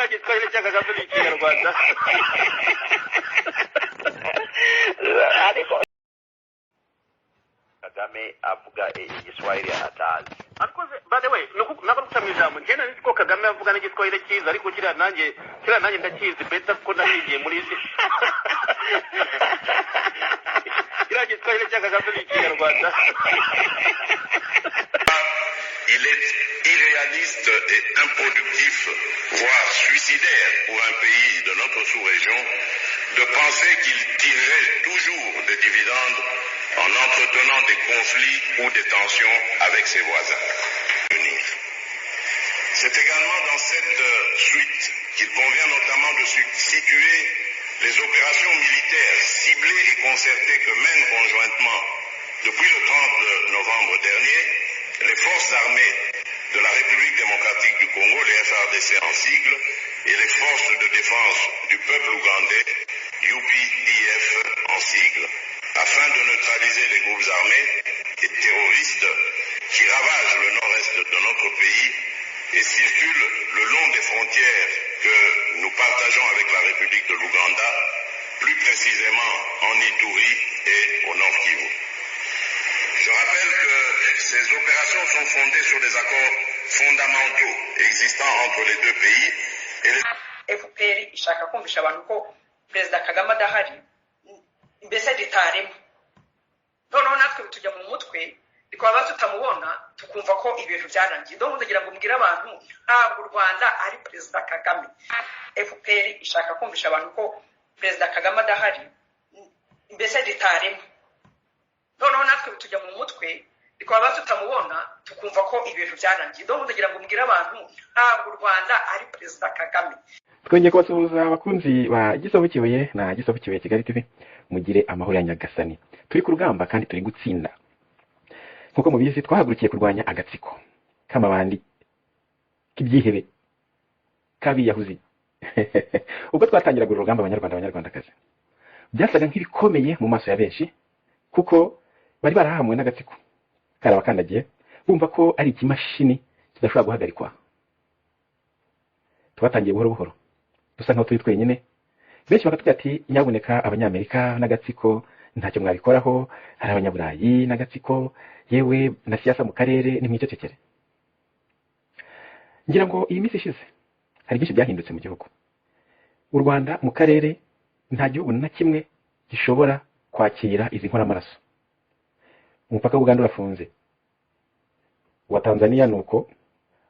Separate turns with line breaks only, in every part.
Igiswahili cya Kagame n'ikinyarwanda.
Ariko
Kagame avuga igiswahili atazi. By the way, nako kutamwijambo ngena niko Kagame avuga n'igiswahili cyiza ariko kira nanjye ndakizi beta ko nahigiye muri isi. Kira Igiswahili cya Kagame n'ikinyarwanda.
Il est irréaliste et improductif, voire suicidaire pour un pays de notre sous-région, de penser qu'il tirerait toujours des dividendes en entretenant des conflits ou des tensions avec ses voisins. C'est également dans cette suite qu'il convient notamment de situer les opérations militaires ciblées et concertées que mènent conjointement depuis le 30 novembre dernier les forces armées de la République démocratique du Congo, les FARDC en sigle, et les forces de défense du peuple ougandais, UPDF en sigle, afin de neutraliser les groupes armés et terroristes qui ravagent le nord-est de notre pays et circulent le long des frontières que nous partageons avec la République de l'Ouganda, plus précisément en Ituri et au Nord Kivu. Je rappelle que ces opérations sont fondées sur des accords fondamentaux existants entre les deux pays et les
FPR ishaka kumvisha abantu ko President Kagame adahari mbese ritarimo noneho natwe tujya mu mutwe bikaba tutamubona tukumva ko ibintu byarangiye donc ndagira ngo mbwire abantu ntabwo u Rwanda ari President Kagame. FPR ishaka kumvisha abantu ko President Kagame adahari mbese ritarimo noneho natwe tujya mu mutwe bikaba tutamubona tukumva ko ibintu byarangiye donc ndagira ngo mbwire abantu ntabwo u Rwanda ari President Kagame.
Twongeye kubasuhuza abakunzi ba Gisovu Kibuye na Gisovu Kibuye Kigali TV, mugire amahoro ya Nyagasani. Turi ku rugamba kandi turi gutsinda. Nkuko mubizi twahagurukiye kurwanya agatsiko k'amabandi k'ibyihebe kabiyahuzi. Ubwo twatangiraga urugamba abanyarwandakazi byasaga nk'ibikomeye mu maso ya benshi kuko bari barahamwe n'agatsiko karabakandagiye bumva ko ari ikimashini kidashobora guhagarikwa. Twatangiye buhoro buhoro dusa nkaho turi twenyine, benshi bakatubwira ati nyabuneka abanyamerika n'agatsiko ntacyo mwabikoraho, hari abanyaburayi n'agatsiko, yewe na siyasa mu karere nimwicecekere. Ngira ngo iyi minsi ishize hari byinshi byahindutse mu gihugu. U Rwanda mu karere nta gihugu na kimwe gishobora kwakira izi nkoramaraso. Umupaka w'Uganda urafunze, uwa Tanzania nuko,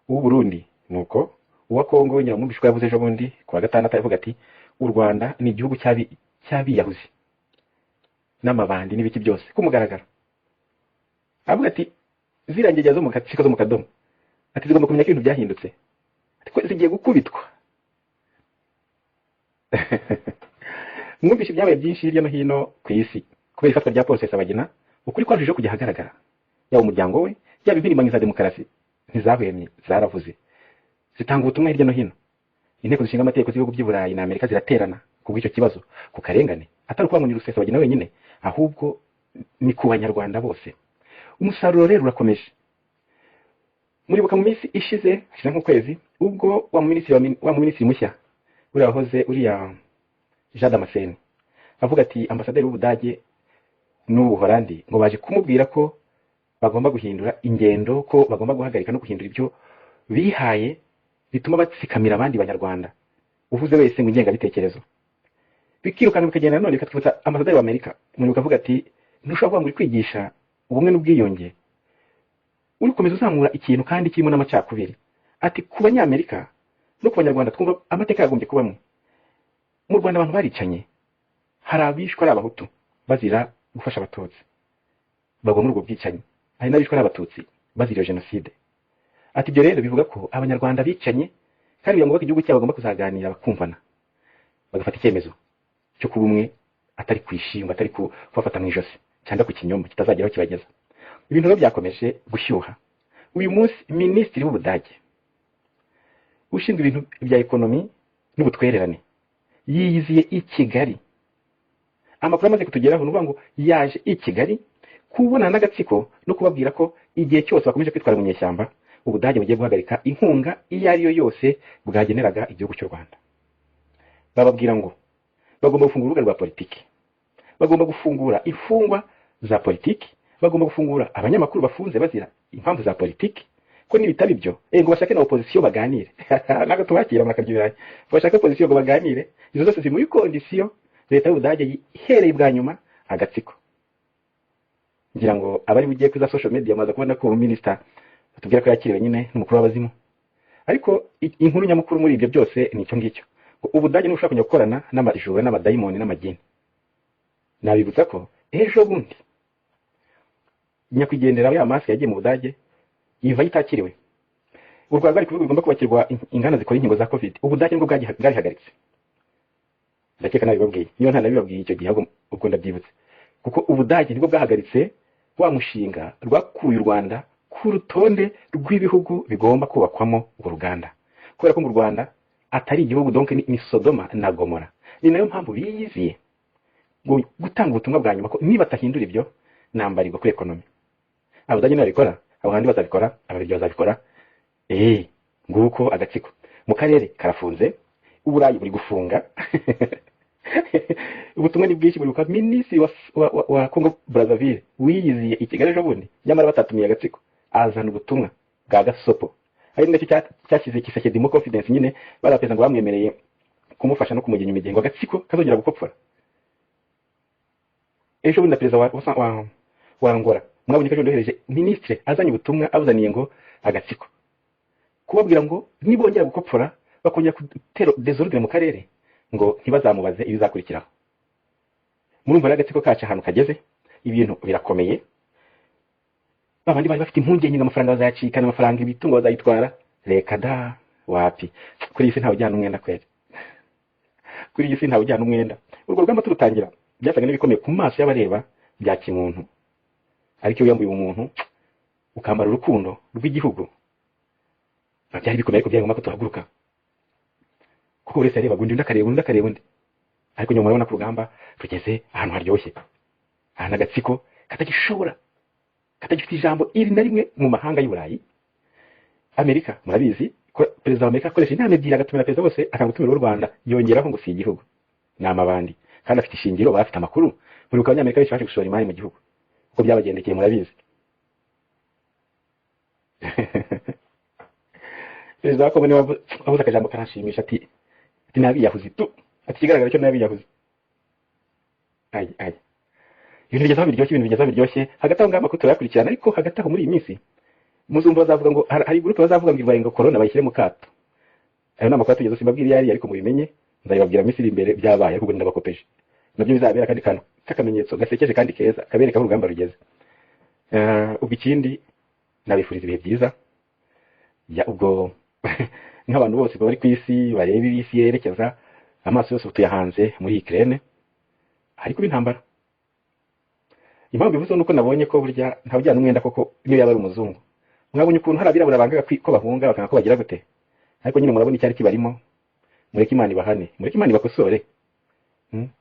uw'u Burundi nuko, uwa Kongo nyamwumvishwa yavuze ejo bundi kuwa gatandatu avuga ati u Rwanda ni igihugu cyabiyahuzi n'amabandi n'ibiki byose kumugaragara. Avuga ati zirangejya zo mu gatsiko zo mu kadomo ati zigomba kumenya ko ibintu byahindutse, ati ko zigiye gukubitwa. Mwumvishe ibyabaye byinshi hirya no hino ku isi kubera ifatwa rya Paul Rusesabagina, ukuri kwarushijeho kujya ahagaragara. Yaba umuryango we yaba impirimbanyi za demokarasi ntizahwemye, zaravuze zitanga ubutumwa hirya no hino. Inteko zishinga amategeko z'ibihugu by'i Burayi na Amerika ziraterana ku bw'icyo kibazo, ku karengane atari ukwangunira Rusesabagina wenyine ahubwo ni ku banyarwanda bose. Umusaruro rero urakomeje. Muribuka mu minsi ishize nk'ukwezi ubwo wa minisitiri mushya uri wahoze uriya Jean Damascene avuga ati ambasaderi w'Ubudage n'Ubuholandi ngo baje kumubwira ko bagomba guhindura ingendo, ko bagomba guhagarika no guhindura ibyo bihaye bituma batsikamira abandi banyarwanda. Uvuze wese ngo ingengabitekerezo bikirukana bikagenda none bikatwutsa ambasaderi w'Amerika muribuka avuga ati ntushobora kuba muri kwigisha ubumwe n'ubwiyunge uri komeza uzamura ikintu kandi kirimo n'amacakubiri. Ati ku banyamerika no ku banyarwanda twumva amateka yagombye kubamwe. Mu Rwanda abantu baricanye, hari abishwe ari abahutu bazira gufasha abatutsi bagwa muri ubwo bwicanyi, hari n'abishwe ari abatutsi bazira jenoside. Ati ibyo rero bivuga ko abanyarwanda bicanye kandi bivuga ko igihugu cyabo bagomba kuzaganira bakumvana bagafata icyemezo cyo kuba umwe, atari kwishimba, atari kubafata mu ijosi cyangwa ku kinyombo kitazageraho kibageza. Ibintu rero byakomeje gushyuha. Uyu munsi minisitiri w'Ubudage ushinzwe ibintu bya ekonomi n'ubutwererane yiyiziye i Kigali. Amakuru amaze kutugeraho nuvuga ngo yaje i Kigali kubona n'agatsiko no kubabwira ko igihe cyose bakomeje kwitwara mu nyeshyamba Ubudage bugiye guhagarika inkunga iyo ari yo yose bwageneraga igihugu cy'u Rwanda. Bababwira ngo bagomba gufungura urubuga rwa politiki, bagomba gufungura imfungwa za politiki, bagomba gufungura abanyamakuru bafunze bazira impamvu za politiki, ko nibitaba ibyo ngo bashake na opposition baganire. Naga tubakira makabyiraye bashaka opposition ngo baganire. Izo zose ziri muri condition leta y'Ubudage ihereye bwa nyuma agatsiko. Ngira ngo abari bugiye kuza social media maza kubona ko minister atubwira ko yakiriwe nyine n'umukuru w'abazimu. Ariko inkuru nyamukuru muri ibyo byose ni icyo ngicyo. Ubudage n'ushaka kujya gukorana n'amajuru n'amadayimoni n'amagini. Nabibutsa ko ejo bundi nyakwigendera ya masi yagiye mu Budage yiva yitakiriwe. U Rwanda ruri kugomba kubakirwa ingana zikora inkingo za COVID. Ubudage nibwo bwahagaritse. Ndakeka nabibabwiye. Niyo nta nabibabwiye icyo gihe ubwo ndabyibutse. Kuko Ubudage nibwo bwahagaritse wa mushinga rwakuye u Rwanda ku rutonde rw'ibihugu bigomba kubakwamo uruganda. Kubera ko mu Rwanda atari igihugu donc ni Sodoma na Gomora. Ni nayo mpamvu biyiziye ngo gutanga ubutumwa bwa nyuma ko niba atahindura ibyo nambarirwa kuri ekonomi. Abadage nabikora, abandi bazabikora, ababiryo bazabikora. Nguko agatsiko. Mu karere karafunze, Uburayi buri gufunga. Ubutumwa ni bwinshi buri kwa minisitiri wa Congo Brazzaville wiyiziye i Kigali ejo bundi, nyamara batatumiye agatsiko. Azana ubutumwa bwa gasopo. Ari ndetse cyashyize kiseke demo confidence nyine barapeza ngo bamwemereye kumufasha no kumugenya imigengo agatsiko kazongera gukopfora. Ejo bundi perezida wa Angola mwabonye ko yohereje ministre azanye ubutumwa abuzaniye ngo agatsiko kubabwira ngo nibongera gukopfora bakongera gutera desordre mu karere ngo ntibazamubaze ibizakurikiraho. Murumva agatsiko kacu ahantu kageze, ibintu birakomeye. Babandi bari bafite impungenge amafaranga bazayacika n'amafaranga ibitungo bazayitwara. Reka da wapi, kuri isi ntawe ujyana umwenda kwere. Kuri isi ntawe ujyana umwenda. Urwo rugamba turutangira byasaga n'ibikomeye ku maso y'abareba bya kimuntu. Ariko iyo yambuye umuntu ukambara urukundo rw'igihugu byari bikomeye ko byagomba kutuhaguruka. Kuko uretse areba gundi ndakareba undi. Ariko nyuma urabona ku rugamba tugeze ahantu haryoshye. Ahantu agatsiko katagishobora, katagifite ijambo iri na rimwe mu mahanga y'Uburayi. Amerika murabizi ko perezida wa Amerika akoresha inama ebyiri agatumira perezida bose akangutumira u Rwanda yongeraho ngo si igihugu n'amabandi kandi afite ishingiro bafite amakuru muri uko abanyamerika benshi baje gushora imari mu gihugu uko byabagendekeye murabizi. Perezida wako bone wavuze akajambo karashimisha ati nabiyahuzi tu ati kigaragara cyo nabiyahuzi. Ibintu bigeza biryoshye hagati aho ngamba ko turakurikirana. Ariko hagati aho muri iyi minsi muzumva bazavuga ngo hari groupe bazavuga ngo irwaye ngo corona bayishyire mu kato. Ayo nama kwa tugeze simbabwira yari ariko mubimenye nzayibabwira misiri imbere byabaye ariko ndabakopeje. Nabyo bizabera kandi kantu kakamenyetso gasekeje kandi keza kabereka aho urugamba rugeze. Ubwo ikindi nabifuriza ibihe byiza ya ubwo nk'abantu bose bari ku isi bareba isi yerekeza amaso yose tuyahanze muri Ukraine ariko bintambara. Impamvu bivuze nuko nabonye ko burya ntawujyana umwenda koko niyo yaba ari umuzungu. Mwabonye ukuntu hari abirabura bangaga ko bahunga bakanga ko bagira gute. Ariko nyine murabona icyari kibarimo. Mureke Imana ibahane, mureke Imana ibakosore.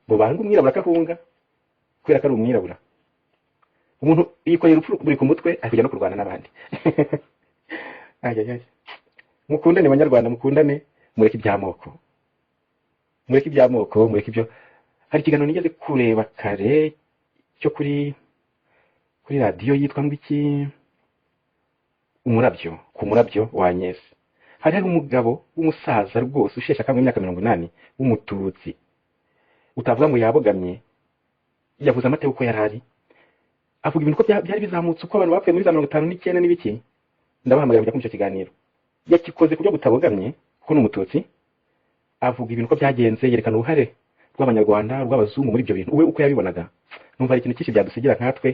Bo banga umwirabura kahunga kubera ko ari umwirabura. Umuntu yikorera urupfu buri ku mutwe akujya no kurwana n'abandi. Mukundane banyarwanda, mukundane, mureke ibyamoko. Mureke ibyamoko, mureke ibyo. Hari ikiganiro nigeze kureba kare cyo kuri radio yitwa ngwiki umurabyo, ku murabyo wa Agnes. Hari umugabo w'umusaza rwose ushesha kamwe imyaka 80 w'umututsi. Utavuga ngo yabogamye. Yavuze amateka uko yarari. Avuga ibintu ko byari bizamutse uko abantu bapfuye muri 59 n'ibiki. Ndabahamagara kujya kumva icyo kiganiro. Yakikoze kubyo gutabogamye kuko n'umututsi. Avuga ibintu ko byagenze yerekana uruhare rw'abanyarwanda rw'abazungu muri ibyo bintu. Uwe uko yabibonaga. Numva ari ikintu cyinshi byadusigira nkatwe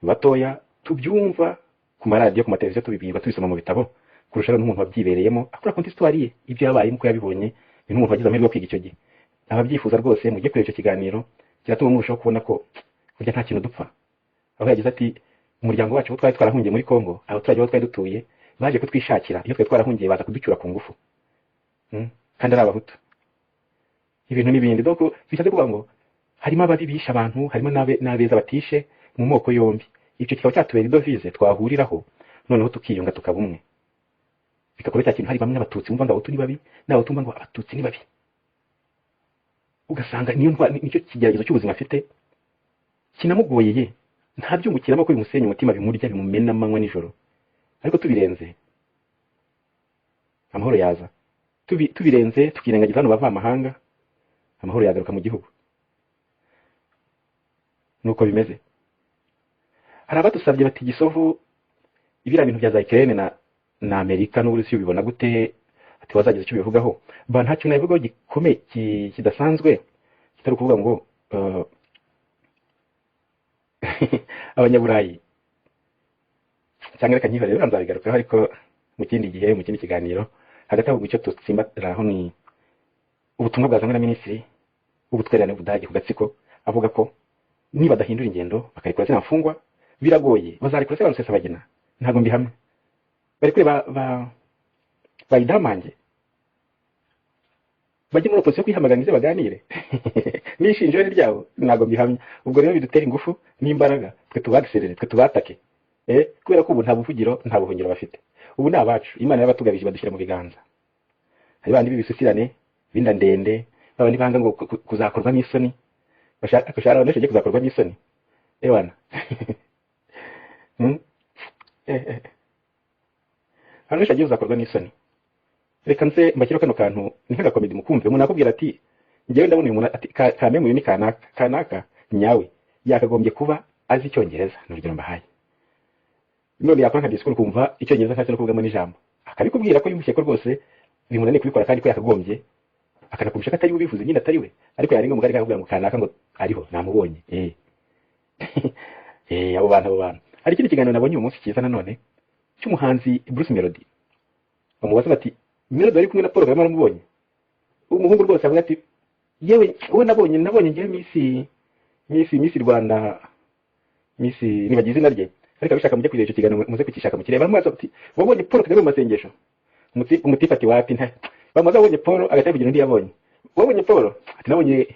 batoya tubyumva ku maradiyo ku mateleviziyo tubibwirwa tubisoma mu bitabo kurusha n'umuntu wabyibereyemo akora konti histoire ye ibyo yabaye muko yabibonye ni n'umuntu wagize amahirwe yo kwiga icyo gihe. Ababyifuza rwose mujye kureba icyo kiganiro kiratuma murushaho kubona ko burya nta kintu dupfa. Aho yagize ati umuryango wacu twari twarahungiye muri Kongo abaturage twari dutuye baje kutwishakira iyo twari twarahungiye baza kuducyura ku ngufu kandi ari abahutu ibintu n'ibindi. Donc bishatse kuvuga ngo harimo ababibisha abantu harimo n'abeza batishe mu moko yombi. Icyo kikaba cyatubera idovize twahuriraho noneho tukiyunga tukaba umwe. bigakora cya kintu hari bamwe abatutsi bumva ngo abahutu ni babi n'abahutu bumva ngo abatutsi ni babi, ugasanga nicyo kigeragezo cy'ubuzima afite kinamugoyeye, ntabyungukiramo ko bimusenya umutima, bimurya, bimumena amanywa nijoro. Ariko tubirenze amahoro yaza, tubirenze tukirengagiza hano bava amahanga, amahoro yagaruka mu gihugu. Nuko bimeze. Hari abadusabye bati Gisovu, ibira bintu bya za Ukraine na Amerika n'Uburusiya ubibona gute, ati wazageza icyo bivugaho. Ba ntacyo nabivugaho gikomeye kidasanzwe, kitari kuvuga ngo abanyaburayi cyangwa reka nkihore rero nzabigarukaho, ariko mu kindi gihe, mu kindi kiganiro. Hagati aho icyo tutsimbatiraho ni ubutumwa bwazanywe na Minisitiri w'Ubutwererane bw'Ubudage ku Gatsiko, avuga ko niba badahindura ingendo bakayikora zina mfungwa biragoye, bazarikora se Rusesabagina. Ntago mbihamwe, bari kure bayidamange bajye muri opposition kwihamaganize baganire nishinjo ryabo. Ntago mbihamye. Ubwo rero bidutera ingufu n'imbaraga, twe tubagiserere, twe tubatake, kubera ko ubu nta buvugiro, nta buhungiro bafite. Ubu ni abacu, Imana yabatugabije badushyira mu biganza. Hari bandi bibisusirane binda ndende, babandi banga ngo kuzakorwa n'isoni, bashaka abanyeshuri kuzakorwa n'isoni. Ewana abanyeshuri kuzakorwa n'isoni. Reka nze mbakiro kano kantu ni nk'agakomedi mukumve. Umuntu akubwira ati njyewe ndabona uyu muntu ati kame mu ni kanaka nyawe yakagombye kuba azi Icyongereza, n'urugero mbahaye. None yakora nka disikuru kumva Icyongereza ntacyo no kuvugamo n'ijambo, akabikubwira ko yumvise ko rwose bimunaniye kubikora kandi ko yakagombye, akanakumisha ko atari ubivuze nyine atari we, ariko yarenga umugari akakubwira ngo kanaka ngo ariho namubonye. Abo bantu hari ikindi kiganiro nabonye uyu munsi cyiza nanone cy'umuhanzi Bruce Melody. Bamubaza bati Melody ari kumwe na Paul Kagame aramubonye. Umuhungu rwose avuga ati yewe wowe nabonye ngiye Miss Rwanda, Miss nibagize izina rye, ariko abishaka mujye kwiza icyo kiganiro muze kukishaka mu kireba. Bamwaza ati wabonye Paul Kagame mu masengesho, umutifati wapi nta bamaze abonye Paul agataye kugira undi yabonye. Wabonye Paul ati nabonye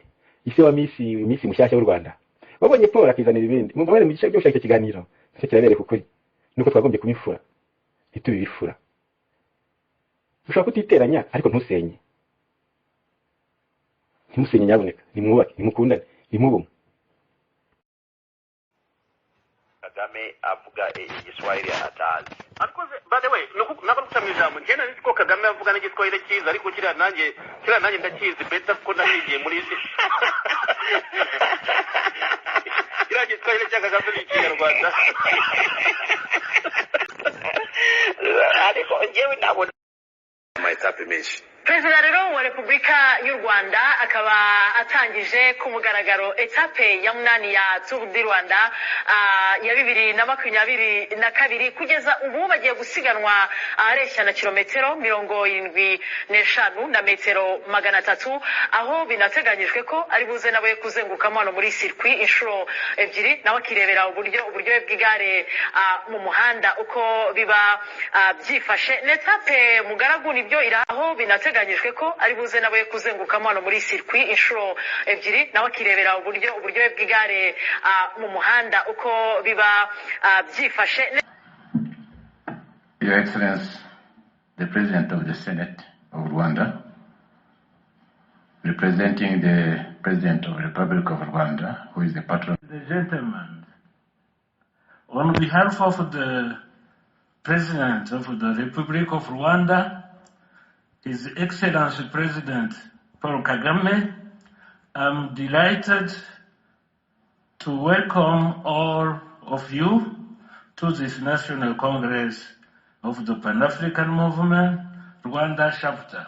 ise wa Miss mushyashya w'u Rwanda. Wabonye Paul akizanira ibindi. Mubabare mu gice cyo gushaka ikiganiro cyo kirabereye kukuri, nuko twagombye kumifura ntitubifura. Ushaka kutiteranya ariko ntusenye, ntimusenye nyaboneka, nimwubake, nimukundane, nimubume.
Kagame avuga Igiswahili atazi. Ariko by the way, nako kutamwijambo ngena nzi ko Kagame avuga n'Igiswahili cyiza, ariko kira nanjye ndakizi beta ko nahigiye muri isi. Kira Igiswahili cya Kagame n'Ikinyarwanda. Ariko njyewe nabona etape menshi.
Perezida rero wa Repubulika y'u Rwanda akaba atangije ku mugaragaro etape ya munani ya Tour du Rwanda ya 2022 kugeza ubu bagiye gusiganwa areshya na kilometero 75 na metero 300, aho binateganyijwe ko ari buze nawe kuzengukamo hano muri circuit inshuro ebyiri, nawe akirebera uburyo bw'igare mu muhanda uko biba byifashe. Etape mugaragu nibyo iraho binateganyijwe ko ari buze nawe kuzengukamo hano muri circuit inshuro ebyiri, nawe akirebera uburyo bw'igare mu muhanda uko biba byifashe.
Your Excellency, the President of the Senate of Rwanda, representing the President of the Republic of Rwanda, who is the patron.
The gentlemen, on behalf of the President of the Republic of Rwanda, His Excellency President Paul Kagame, I'm delighted to welcome all of you to this National Congress of the Pan-African Movement, Rwanda chapter.